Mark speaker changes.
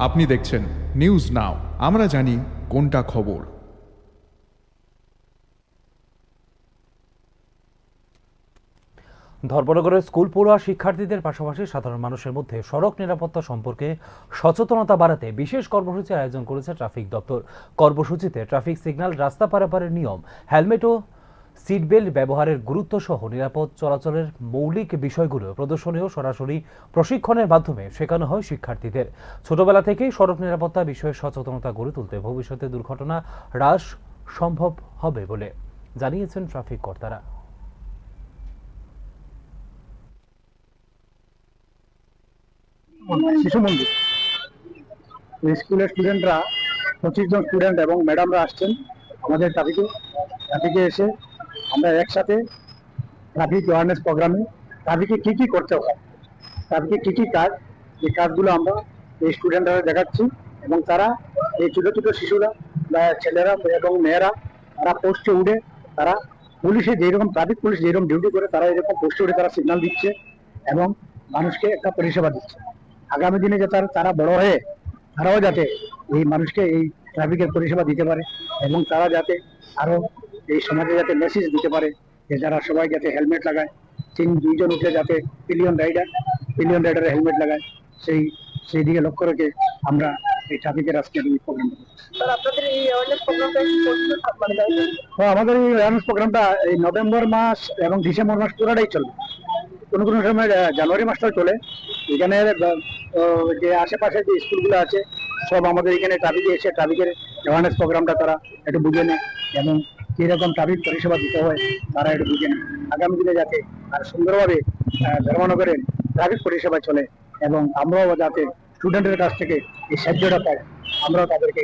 Speaker 1: আপনি দেখছেন news now, আমরা জানি কোনটা খবর।
Speaker 2: ধর্মনগরের স্কুল পড়ুয়া শিক্ষার্থীদের পাশাপাশি সাধারণ মানুষের মধ্যে সড়ক নিরাপত্তা সম্পর্কে সচেতনতা বাড়াতে বিশেষ কর্মসূচির আয়োজন করেছে ট্রাফিক দপ্তর। কর্মসূচিতে ট্রাফিক সিগন্যাল, রাস্তা পারাপারের নিয়ম, হেলমেট ও সিট বেল্ট ব্যবহারের গুরুত্ব সহ নিরাপদ চলাচলের মৌলিক বিষয়গুলো প্রদর্শনী ও সরাসরি প্রশিক্ষণের মাধ্যমে শেখানো হয় শিক্ষার্থীদের। ছোটবেলা থেকেই সড়ক নিরাপত্তা বিষয়ে সচেতনতা গড়ে তুলতে ভবিষ্যতে দুর্ঘটনা হ্রাস সম্ভব হবে বলে জানিয়েছেন ট্রাফিক কর্তারা।
Speaker 3: শিশু মন্দির স্কুলের স্টুডেন্টরা 25 জন স্টুডেন্ট এবং ম্যাডামরা আসছেন আমাদের ট্রাফিকে এসে আমরা একসাথে ট্রাফিক অ্যাওয়ারনেস প্রোগ্রামে ট্রাফিকে কি কি করতে হয়, ট্রাফিকে কি কি কাজ, এই কাজগুলো আমরা এই স্টুডেন্টরা দেখাচ্ছি এবং তারা এই ছোট ছোট শিশুরা বা ছেলেরা এবং মেয়েরা তারা পোস্টে উঠে তারা পুলিশে যেরকম ট্রাফিক পুলিশ যেরকম ডিউটি করে তারা এরকম পোস্টে উঠে তারা সিগন্যাল দিচ্ছে এবং মানুষকে একটা পরিষেবা দিচ্ছে। আগামী দিনে যাতে তারা বড় হয়ে তারাও যাতে এই মানুষকে এই ট্রাফিকের পরিষেবা দিতে পারে এবং তারা যাতে আরো এই সমাজে যাতে মেসেজ দিতে পারে যে যারা সবাই যাতে হেলমেট লাগায়, 2জন উঠলে যাতে পিলিয়ন রাইডার হেলমেট লাগায়, সেই দিকে লক্ষ্য রেখে আমরা এই ট্রাফিকের আজকের এই প্রোগ্রামটা আমাদের এই অ্যাওয়ারনেস প্রোগ্রামটা এই নভেম্বর মাস এবং ডিসেম্বর মাস পুরোটাই চলবে। কোনো কোনো সময় জানুয়ারি মাসটাও চলে। এখানে যে আশেপাশে যে স্কুলগুলো আছে সব আমাদের এখানে ট্রাফিকে এসে ট্রাফিকের অ্যাওয়ারনেস প্রোগ্রামটা তারা একটু বুঝে নেয় এবং কিরকম ট্রাফিক পরিষেবা দিতে হয় তারা একটু বুঝে নেয়। আগামী দিনে যাতে আর সুন্দরভাবে ধর্মনগরের ট্রাফিক পরিষেবা চলে এবং আমরাও যাতে স্টুডেন্টের কাছ থেকে এই সাহায্যটা পাই, আমরাও তাদেরকে